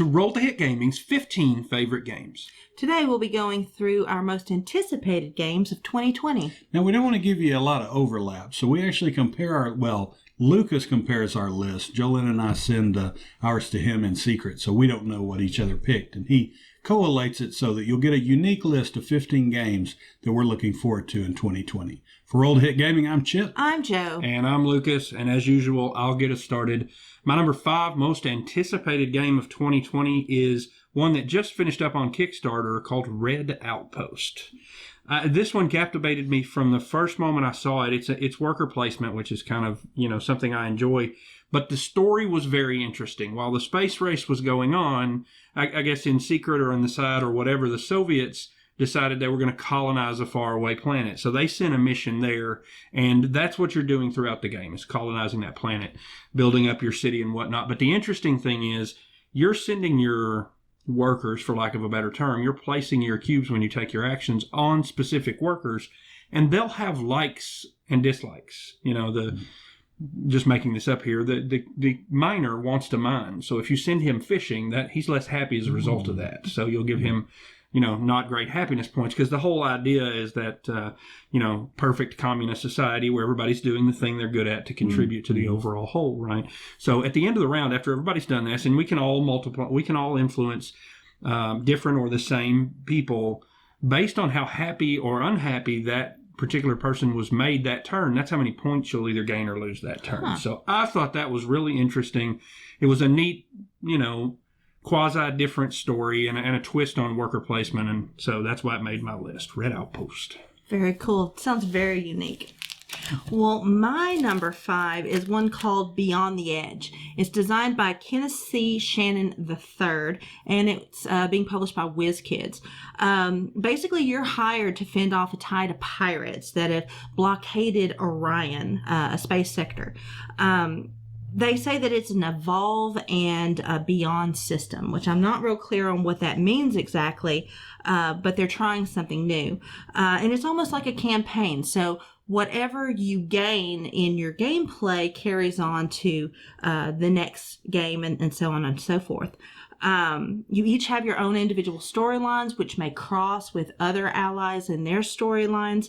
to Roll to Hit Gaming's 15 favorite games. Today we'll be going through our most anticipated games of 2020. Now, we don't want to give you a lot of overlap, so we actually compare Lucas compares our list. Jolene and I send ours to him in secret, so we don't know what each other picked, and he collates it so that you'll get a unique list of 15 games that we're looking forward to in 2020. For Roll to Hit Gaming, I'm Chip. I'm Joe. And I'm Lucas, and as usual, I'll get us started. My number 5 most anticipated game of 2020 is one that just finished up on Kickstarter called Red Outpost. This one captivated me from the first moment I saw it. It's worker placement, which is kind of, something I enjoy. But the story was very interesting. While the space race was going on, I guess in secret or on the side or whatever, the Soviets decided they were going to colonize a faraway planet. So they sent a mission there, and that's what you're doing throughout the game, is colonizing that planet, building up your city and whatnot. But the interesting thing is you're sending your workers, for lack of a better term, you're placing your cubes when you take your actions on specific workers, and they'll have likes and dislikes. Just making this up here, the miner wants to mine. So if you send him fishing, that he's less happy as a result of that. So you'll give him not great happiness points, because the whole idea is that, perfect communist society where everybody's doing the thing they're good at to contribute to the overall whole, right? So at the end of the round, after everybody's done this, and we can all influence different or the same people based on how happy or unhappy that particular person was made that turn. That's how many points you'll either gain or lose that turn. Huh. So I thought that was really interesting. It was a neat, quasi-different story and a twist on worker placement, and so that's why it made my list. Red Outpost. Very cool. Sounds very unique. Well, my number 5 is one called Beyond the Edge. It's designed by Kenneth C. Shannon III, and it's being published by WizKids. Basically, you're hired to fend off a tide of pirates that have blockaded Orion, a space sector. They say that it's an evolve and beyond system, which I'm not real clear on what that means exactly, but they're trying something new. And it's almost like a campaign. So whatever you gain in your gameplay carries on to the next game and so on and so forth. You each have your own individual storylines, which may cross with other allies and their storylines.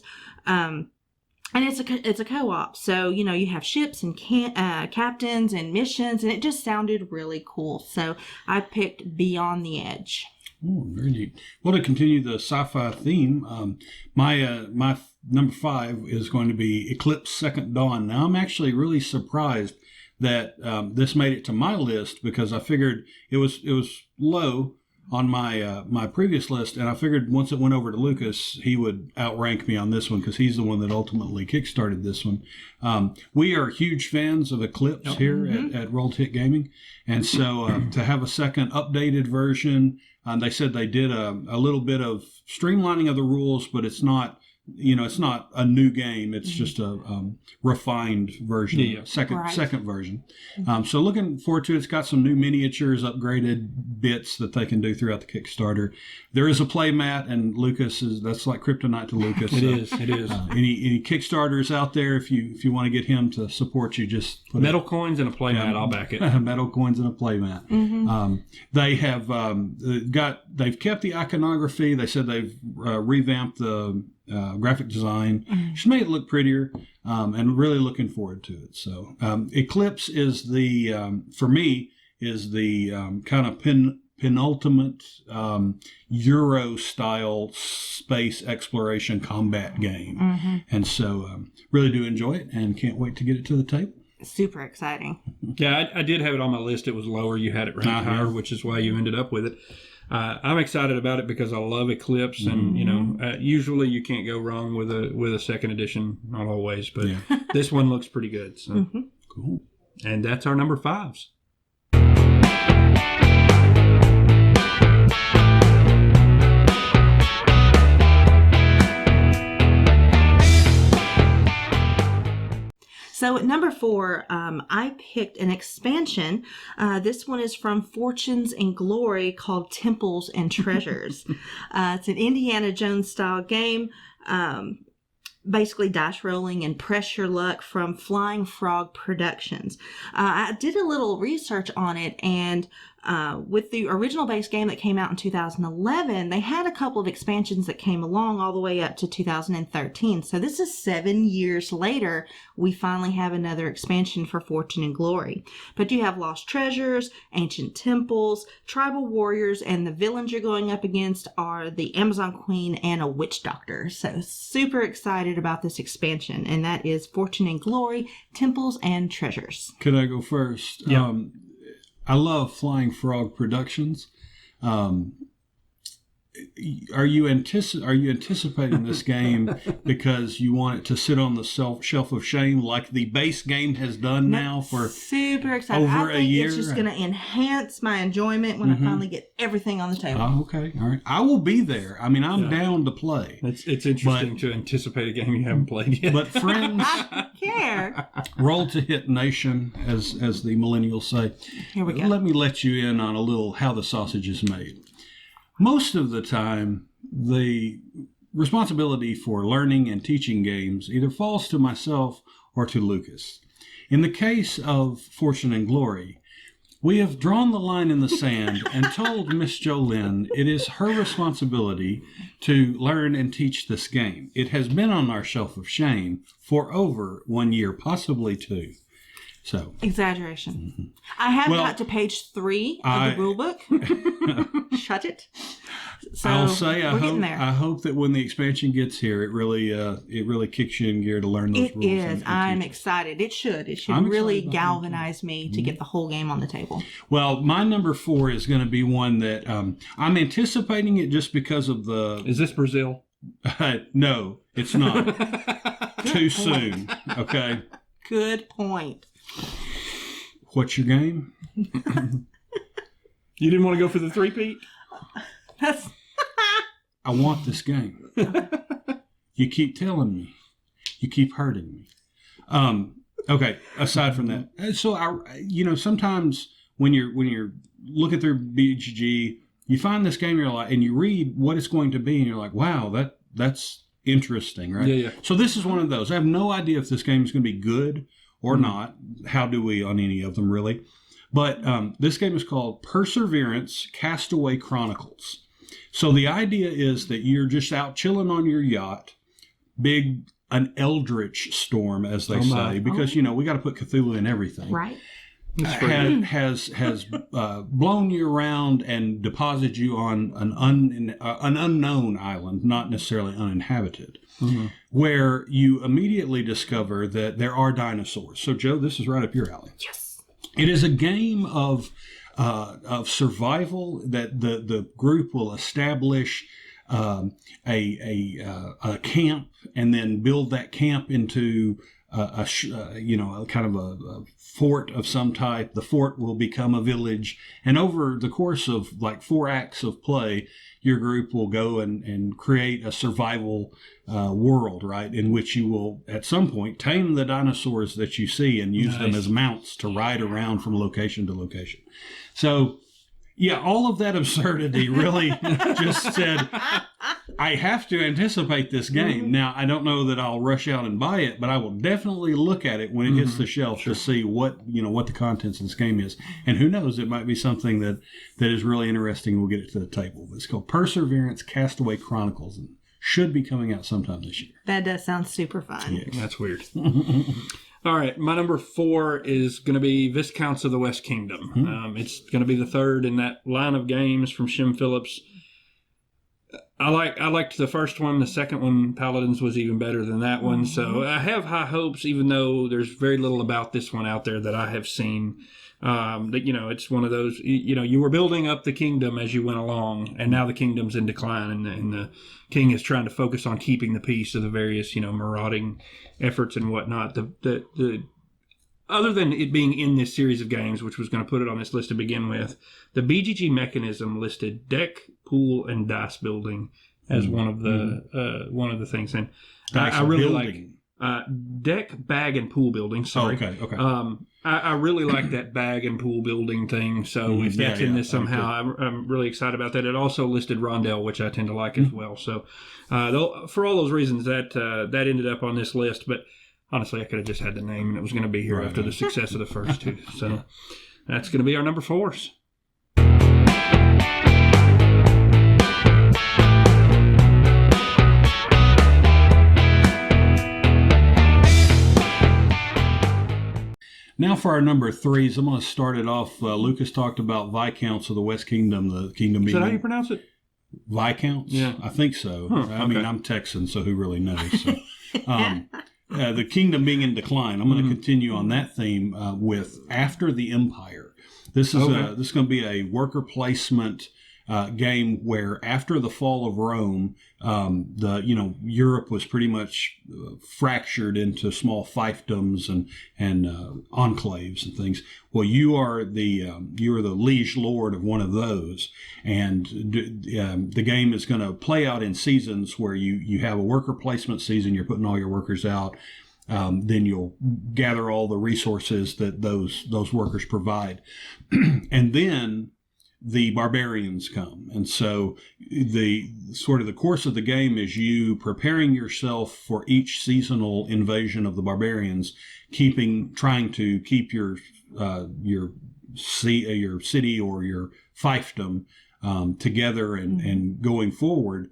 And it's a co-op, so you have ships and captains and missions, and it just sounded really cool. So I picked Beyond the Edge. Oh, very neat. Well, to continue the sci-fi theme, my number 5 is going to be Eclipse Second Dawn. Now, I'm actually really surprised that this made it to my list, because I figured it was low on my previous list, and I figured once it went over to Lucas, he would outrank me on this one, because he's the one that ultimately kickstarted this one. We are huge fans of Eclipse here at Roll to Hit Gaming, and so to have a second updated version, they said they did a little bit of streamlining of the rules, but it's not it's not a new game. It's just a refined version, second version. So looking forward to it. It's got some new miniatures, upgraded bits that they can do throughout the Kickstarter. There is a play mat, and that's like kryptonite to Lucas. It is. Any Kickstarters out there, if you want to get him to support you, just put metal coins and a play mat. I'll back it. Metal coins and a play mat. They have they've kept the iconography. They said they've revamped the graphic design. Just made it look prettier, and really looking forward to it. So Eclipse is for me kind of penultimate Euro style space exploration combat game, and so really do enjoy it and can't wait to get it to the table. Super exciting. Yeah, I did have it on my list. It was lower. You had it ranked higher, which is why you ended up with it. I'm excited about it because I love Eclipse, and usually you can't go wrong with a second edition. Not always, but this one looks pretty good. So cool. And that's our number 5s. So at number 4, I picked an expansion. This one is from Fortunes and Glory called Temples and Treasures. It's an Indiana Jones style game. Basically dice rolling and press your luck from Flying Frog Productions. I did a little research on it, and with the original base game that came out in 2011, they had a couple of expansions that came along all the way up to 2013. So this is 7 years later, we finally have another expansion for Fortune and Glory. But you have lost treasures, ancient temples, tribal warriors, and the villains you're going up against are the Amazon Queen and a witch doctor. So super excited about this expansion, and that is Fortune and Glory, Temples and Treasures. Could I go first? Yeah. I love Flying Frog Productions. Are you anticipating this game because you want it to sit on the shelf of shame like the base game has done now for super excited over a year? It's just going to enhance my enjoyment when I finally get everything on the table. Oh, okay, all right. I will be there. I mean, I'm down to play. It's interesting to anticipate a game you haven't played yet. But friends, I don't care. roll to hit nation, as the millennials say. Here we go. Let me let you in on a little how the sausage is made. Most of the time, the responsibility for learning and teaching games either falls to myself or to Lucas. In the case of Fortune and Glory, we have drawn the line in the sand and told Miss Jolene it is her responsibility to learn and teach this game. It has been on our shelf of shame for over 1 year, possibly 2. So Exaggeration. I have got to page 3 of the rule book. Shut it. So I'll say I hope that when the expansion gets here, it really kicks you in gear to learn those rules. It is. And I'm teach excited. It should I'm really excited about galvanize me to get the whole game on the table. Well, my number 4 is going to be one that I'm anticipating it just because of the. Is this Brazil? No, it's not. Too soon. Okay. Good point. What's your game? You didn't want to go for the three-peat? That's I want this game. You keep telling me. You keep hurting me. Okay. Aside from that, so sometimes when you're looking through BGG, you find this game, you're like, and you read what it's going to be, and you're like, wow, that's interesting, right? Yeah. So this is one of those. I have no idea if this game is going to be good or not. How do we on any of them, really? But this game is called Perseverance Castaway Chronicles. So the idea is that you're just out chilling on your yacht, an eldritch storm, as they say, because, we got to put Cthulhu in everything. right. Has blown you around and deposited you on an unknown island, not necessarily uninhabited, where you immediately discover that there are dinosaurs. So, Joe, this is right up your alley. Yes. It is a game of survival that the group will establish a camp and then build that camp into a kind of a fort of some type. The fort will become a village, and over the course of like 4 acts of play, your group will go and create a survival world, right, in which you will at some point tame the dinosaurs that you see and use them as mounts to ride around from location to location. So yeah, all of that absurdity really just said, I have to anticipate this game. Now, I don't know that I'll rush out and buy it, but I will definitely look at it when it hits the shelf to see what the contents of this game is. And who knows, it might be something that is really interesting. We'll get it to the table. It's called Perseverance Castaway Chronicles and should be coming out sometime this year. That does sound super fun. Yeah. That's weird. All right, my number 4 is going to be Viscounts of the West Kingdom. It's going to be the third in that line of games from Shem Phillips. I liked the first one. The second one, Paladins, was even better than that one. So I have high hopes, even though there's very little about this one out there that I have seen. That it's one of those. You were building up the kingdom as you went along, and now the kingdom's in decline, and the king is trying to focus on keeping the peace of the various marauding efforts and whatnot. The other than it being in this series of games, which was going to put it on this list to begin with, the BGG mechanism listed deck, pool, and dice building as one of the things. And I really like deck, bag, and pool building. Sorry. Oh, okay. I really like that bag and pool building thing. So if that's in this somehow, I'm really excited about that. It also listed Rondell, which I tend to like as well. So for all those reasons, that ended up on this list. But honestly, I could have just had the name, and it was going to be here after the success of the first two. So that's going to be our number 4s. now for our number threes, I'm going to start it off. Lucas talked about Viscounts of the West Kingdom. The kingdom Is being that how you pronounce it? Viscounts? Yeah. I think so. Huh, I mean, okay. I'm Texan, so who really knows? So, the kingdom being in decline. I'm going to continue on that theme with After the Empire. This is this is going to be a worker placement game where after the fall of Rome, Europe was pretty much fractured into small fiefdoms and enclaves and things. Well, you are the liege lord of one of those, and the game is going to play out in seasons where you have a worker placement season. You're putting all your workers out. Then you'll gather all the resources that those workers provide, and then the barbarians come. And so the course of the game is you preparing yourself for each seasonal invasion of the barbarians, trying to keep your city or your fiefdom together and going forward,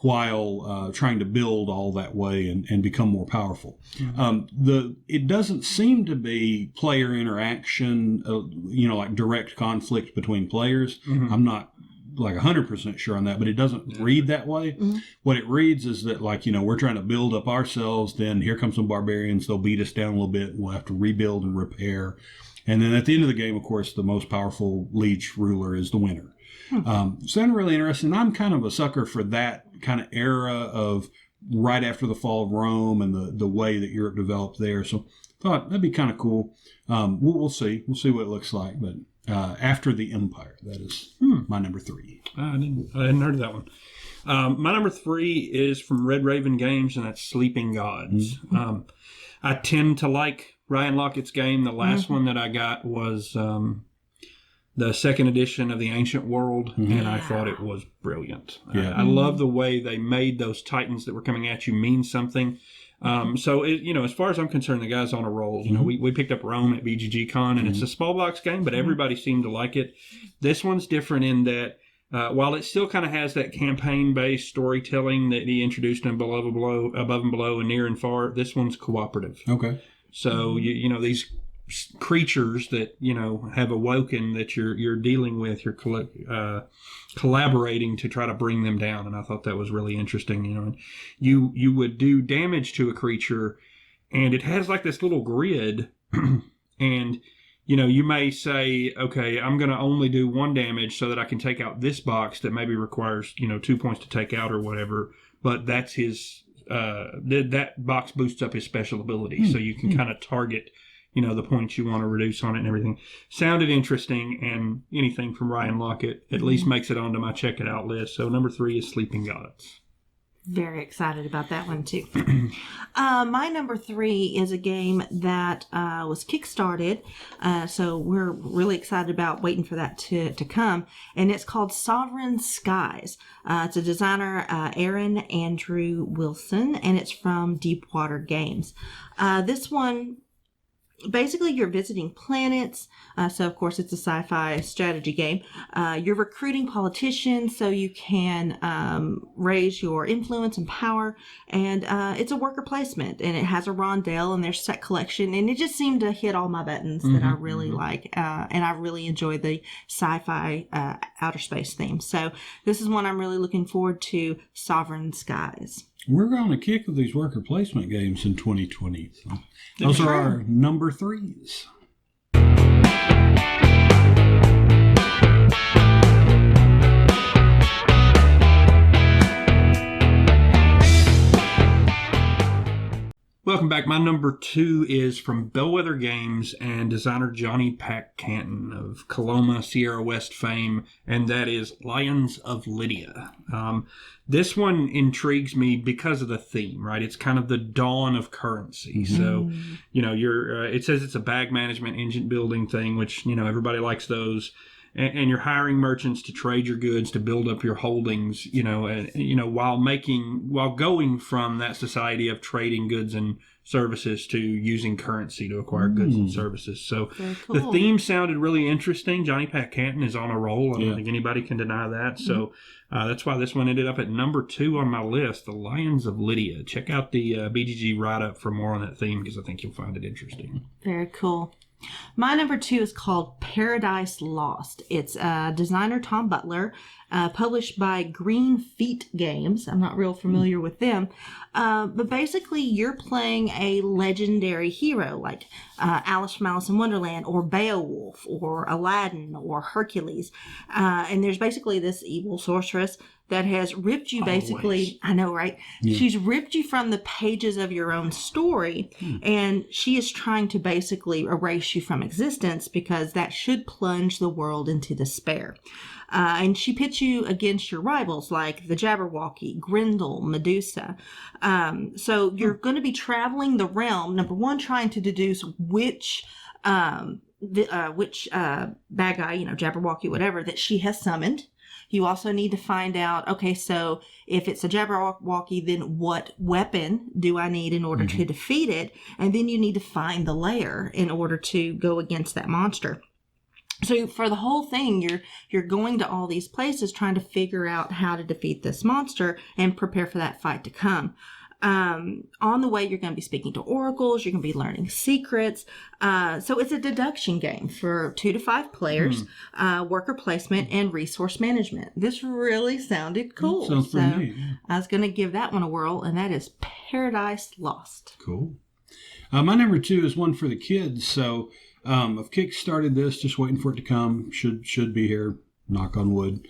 while trying to build all that way and become more powerful. It doesn't seem to be player interaction, like direct conflict between players. I'm not like 100% sure on that, but it doesn't read that way. What it reads is that, we're trying to build up ourselves, then here comes some barbarians, they'll beat us down a little bit, and we'll have to rebuild and repair. And then at the end of the game, of course, the most powerful liege ruler is the winner. Sounded really interesting. I'm kind of a sucker for that kind of era of right after the fall of Rome and the way that Europe developed there. So thought that'd be kind of cool. We'll see. We'll see what it looks like. But After the Empire, that is my number three. I hadn't heard of that one. My number three is from Red Raven Games, and that's Sleeping Gods. I tend to like Ryan Lockett's game. The last one that I got was the second edition of the Ancient World, and I thought it was brilliant. I love the way they made those titans that were coming at you mean something. So, as far as I'm concerned, the guy's on a roll. We picked up Rome at BGG Con, and it's a small box game, but everybody seemed to like it. This one's different in that while it still kind of has that campaign-based storytelling that he introduced in Above and Below, and Near and Far, this one's cooperative. Okay. So, these creatures that have awoken that you're dealing with, you're collaborating to try to bring them down, and I thought that was really interesting. And you would do damage to a creature, and it has like this little grid, and you may say, okay, I'm going to only do one damage so that I can take out this box that maybe requires 2 points to take out or whatever, but that's his that box boosts up his special ability, so you can kind of target the points you want to reduce on it and everything. Sounded interesting, and anything from Ryan Lockett at least makes it onto my check it out list. So number 3 is Sleeping Gods. Very excited about that one too. My number 3 is a game that was kickstarted, so we're really excited about waiting for that to come, and it's called Sovereign Skies. It's a designer, Aaron Andrew Wilson, and it's from Deepwater Games. This one, basically, you're visiting planets. So, of course, it's a sci-fi strategy game. You're recruiting politicians so you can raise your influence and power. And it's a worker placement. And it has a rondelle and there's set collection. And it just seemed to hit all my buttons that I really like. And I really enjoy the sci-fi outer space theme. So this is one I'm really looking forward to, Sovereign Skies. We're on a kick with these worker placement games in 2020. So those are our number 3s. Welcome back. My number 2 is from Bellwether Games and designer Johnny Pack Canton of Coloma, Sierra West fame, and that is Lions of Lydia. This one intrigues me because of the theme, right? It's kind of the dawn of currency. So, it says it's a bag management engine building thing, which, everybody likes those. And you're hiring merchants to trade your goods to build up your holdings, while going from that society of trading goods and services to using currency to acquire goods and services. So cool. The theme sounded really interesting. Johnny Pack Canton is on a roll. I don't think anybody can deny that. So that's why this one ended up at number 2 on my list, The Lions of Lydia. Check out the BGG write-up for more on that theme because I think you'll find it interesting. Very cool. My number 2 is called Paradise Lost. It's designer Tom Butler, published by Green Feet Games. I'm not real familiar with them. But basically, you're playing a legendary hero like Alice from Alice in Wonderland, or Beowulf, or Aladdin, or Hercules. And there's basically this evil sorceress that has ripped you basically. I know, right? Yeah. She's ripped you from the pages of your own story, and she is trying to basically erase you from existence because that should plunge the world into despair. And she pits you against your rivals like the Jabberwocky, Grendel, Medusa. So you're going to be traveling the realm, number one, trying to deduce which bad guy, Jabberwocky, whatever, that she has summoned. You also need to find out, okay, so if it's a Jabberwocky, then what weapon do I need in order to defeat it? And then you need to find the lair in order to go against that monster. So for the whole thing, you're going to all these places trying to figure out how to defeat this monster and prepare for that fight to come. On the way, you're going to be speaking to oracles. You're going to be learning secrets. So it's a deduction game for 2 to 5 players, worker placement, and resource management. This really sounded cool. Sounds pretty neat. Yeah. I was going to give that one a whirl, and that is Paradise Lost. Cool. My number 2 is one for the kids. So I've kickstarted this, just waiting for it to come. Should be here, knock on wood,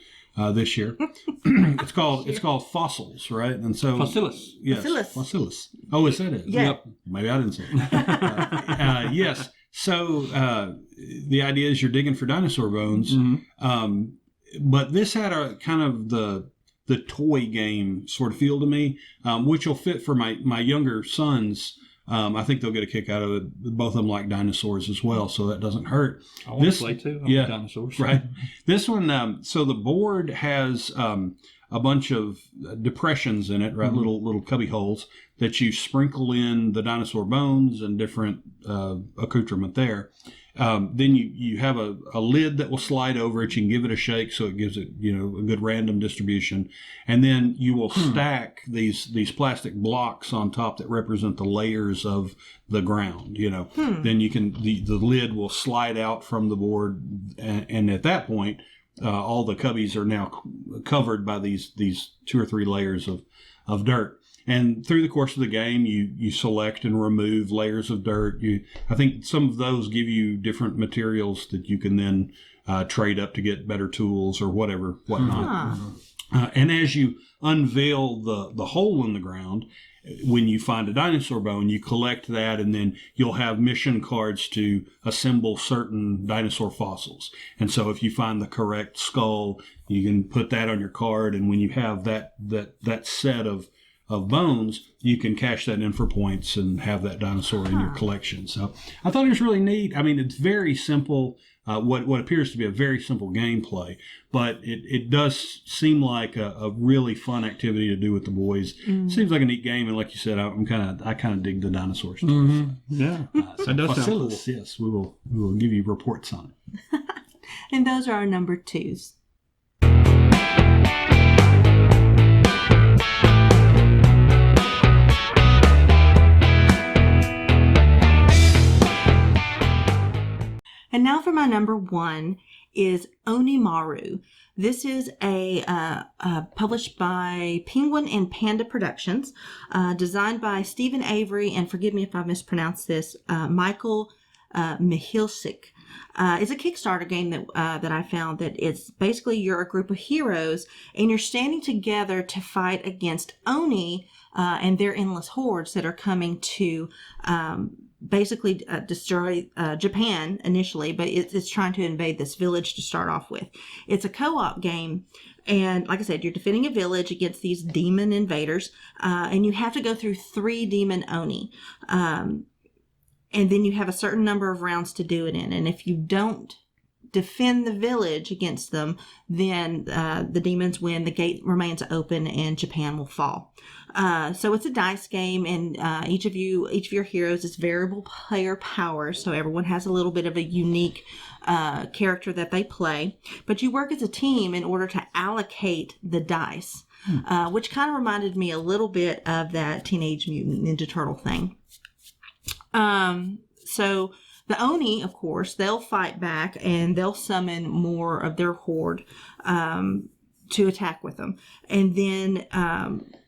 this year. It's called Fossils, right? And so Fossilis. Yes, Fossilis. Oh, is that it? Yeah. Yep. Maybe I didn't say it. Yes. So the idea is you're digging for dinosaur bones, but this had a kind of the toy game sort of feel to me, which will fit for my younger sons. I think they'll get a kick out of it. Both of them like dinosaurs as well, so that doesn't hurt. I want to play too. I like dinosaurs. Right. This one, so the board has a bunch of depressions in it, right? Little cubby holes that you sprinkle in the dinosaur bones and different accoutrement there. Then you have a lid that will slide over it. You can give it a shake so it gives it, a good random distribution. And then you will stack these plastic blocks on top that represent the layers of the ground, Then you can, the lid will slide out from the board. And at that point, all the cubbies are now covered by these 2 or 3 layers of dirt. And through the course of the game, you select and remove layers of dirt. I think some of those give you different materials that you can then trade up to get better tools or whatnot. And as you unveil the hole in the ground, when you find a dinosaur bone, you collect that, and then you'll have mission cards to assemble certain dinosaur fossils. And so if you find the correct skull, you can put that on your card, and when you have that set of bones, you can cash that in for points and have that dinosaur in your collection. So I thought it was really neat. I mean, it's very simple, what appears to be a very simple gameplay, but it does seem like a really fun activity to do with the boys. Seems like a neat game, and like you said, I kind of dig the dinosaur stuff. Yeah, so that does sound cool. Yes, we will give you reports on it. And those are our number 2s. And now for my number 1 is Onimaru. This is published by Penguin and Panda Productions, designed by Stephen Avery, and forgive me if I mispronounce this, Michael Mihilsik. It's a Kickstarter game that I found that it's basically you're a group of heroes and you're standing together to fight against Oni and their endless hordes that are coming to basically destroy Japan initially, but it's trying to invade this village to start off with. It's a co-op game, and like I said, you're defending a village against these demon invaders, and you have to go through 3 demon Oni. And then you have a certain number of rounds to do it in, and if you don't defend the village against them, then the demons win, the gate remains open, and Japan will fall. So it's a dice game, and each of your heroes is variable player power, so everyone has a little bit of a unique character that they play. But you work as a team in order to allocate the dice, which kind of reminded me a little bit of that Teenage Mutant Ninja Turtle thing. So The Oni, of course, they'll fight back and they'll summon more of their horde to attack with them. And then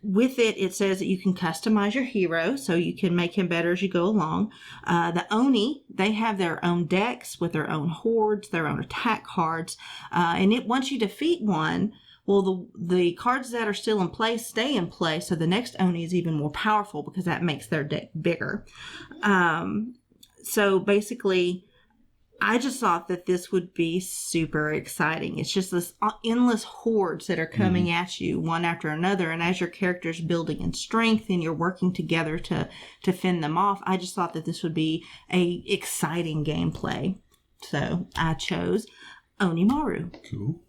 with it, it says that you can customize your hero, so you can make him better as you go along. The Oni, they have their own decks with their own hordes, their own attack cards. Once you defeat one, well, the cards that are still in place stay in place, so the next Oni is even more powerful because that makes their deck bigger. So basically, I just thought that this would be super exciting. It's just this endless hordes that are coming at you one after another, and as your character's building in strength and you're working together to fend them off, I just thought that this would be a exciting gameplay. So I chose Onimaru. Cool.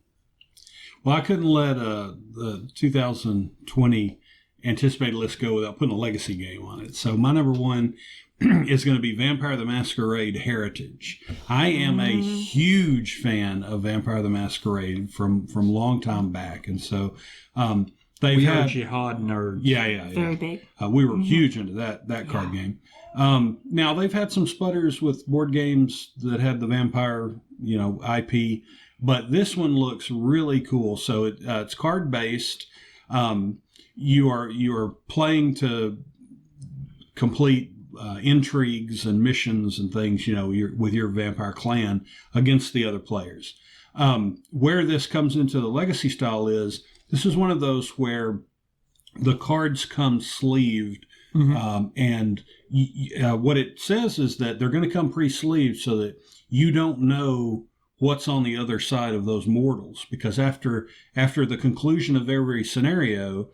Well, I couldn't let the 2020 anticipated list go without putting a legacy game on it. So my number one is going to be Vampire the Masquerade Heritage. I am a huge fan of Vampire the Masquerade from long time back. And so we are jihad nerds. Yeah. Very big. We were huge into that card game. Now, they've had some sputters with board games that had the vampire, IP. But this one looks really cool. So it's card based. You are playing to complete intrigues and missions and things. With your vampire clan against the other players. Where this comes into the legacy style is this is one of those where the cards come sleeved, and what it says is that they're going to come pre-sleeved so that you don't know what's on the other side of those mortals, because after the conclusion of every scenario,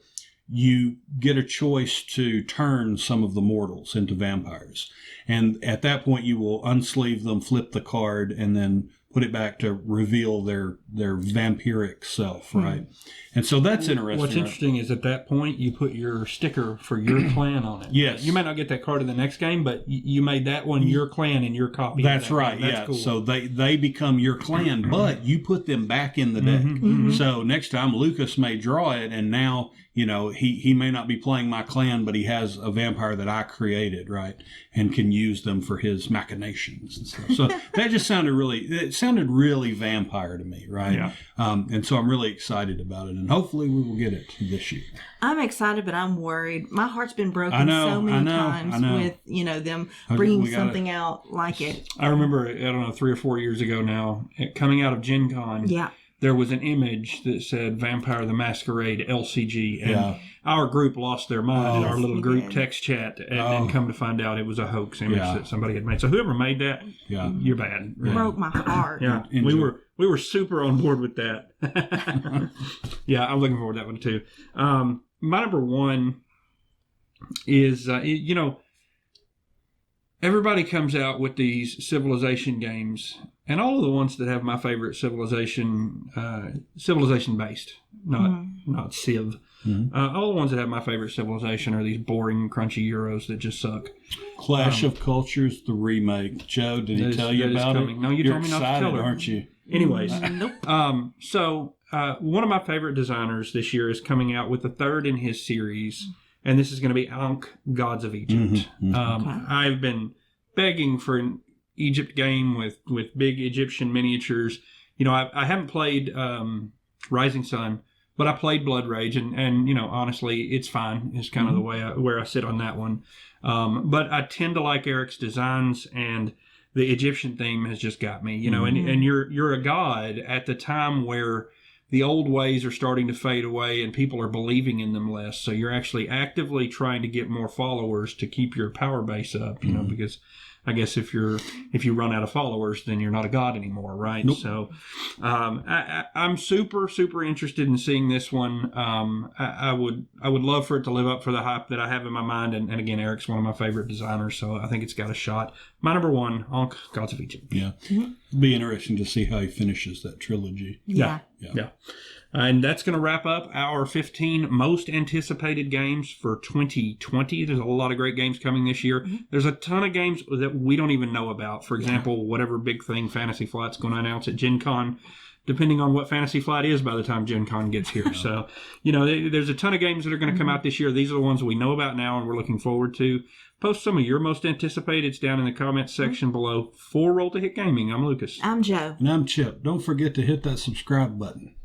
you get a choice to turn some of the mortals into vampires. And at that point, you will unsleeve them, flip the card, and then put it back to reveal their vampiric self, right? And so that's interesting. What's interesting is at that point, you put your sticker for your clan on it. Yes. You might not get that card in the next game, but you made that one your clan and your copy. That's right, yeah. Cool. So they become your clan, but you put them back in the deck. So next time, Lucas may draw it, and now, he may not be playing my clan, but he has a vampire that I created, right? And can use them for his machinations and stuff. So that just sounded really vampire to me, right? Yeah. And so I'm really excited about it, and hopefully we will get it this year. I'm excited, but I'm worried. My heart's been broken so many times with, them bringing something out like it. I remember, 3 or 4 years ago now, coming out of Gen Con. Yeah. There was an image that said Vampire the Masquerade LCG, and our group lost their mind in our little group text chat, and come to find out it was a hoax image that somebody had made. So whoever made that, you're bad. Broke my heart. Yeah, we were super on board with that. Yeah, I'm looking forward to that one too. My number one is, everybody comes out with these civilization games, and all of the ones that have my favorite civilization based, not Civ. All the ones that have my favorite civilization are these boring, crunchy Euros that just suck. Clash of Cultures, the remake. Joe, did he tell you about it? No, you told me not to tell her. Aren't you? Anyways, Nope. So one of my favorite designers this year is coming out with the third in his series, and this is going to be Ankh, Gods of Egypt. I've been begging for an Egypt game with big Egyptian miniatures. I haven't played Rising Sun, but I played Blood Rage, and honestly, it's fine. It's kind of the way where I sit on that one. But I tend to like Eric's designs, and the Egyptian theme has just got me. And you're a god at the time where the old ways are starting to fade away and people are believing in them less. So you're actually actively trying to get more followers to keep your power base up, because I guess if you run out of followers, then you're not a god anymore, right? Nope. So I'm super, super interested in seeing this one. I would love for it to live up for the hype that I have in my mind. And again, Eric's one of my favorite designers, so I think it's got a shot. My number one, Ankh, Gods of Egypt. Yeah. It'll be interesting to see how he finishes that trilogy. Yeah. And that's going to wrap up our 15 most anticipated games for 2020. There's a lot of great games coming this year. There's a ton of games that we don't even know about. For example, whatever big thing Fantasy Flight's going to announce at Gen Con. depending on what Fantasy Flight is by the time Gen Con gets here. So, there's a ton of games that are going to come out this year. These are the ones we know about now and we're looking forward to. Post some of your most anticipated down in the comments section below. For Roll to Hit Gaming, I'm Lucas. I'm Joe. And I'm Chip. Don't forget to hit that subscribe button.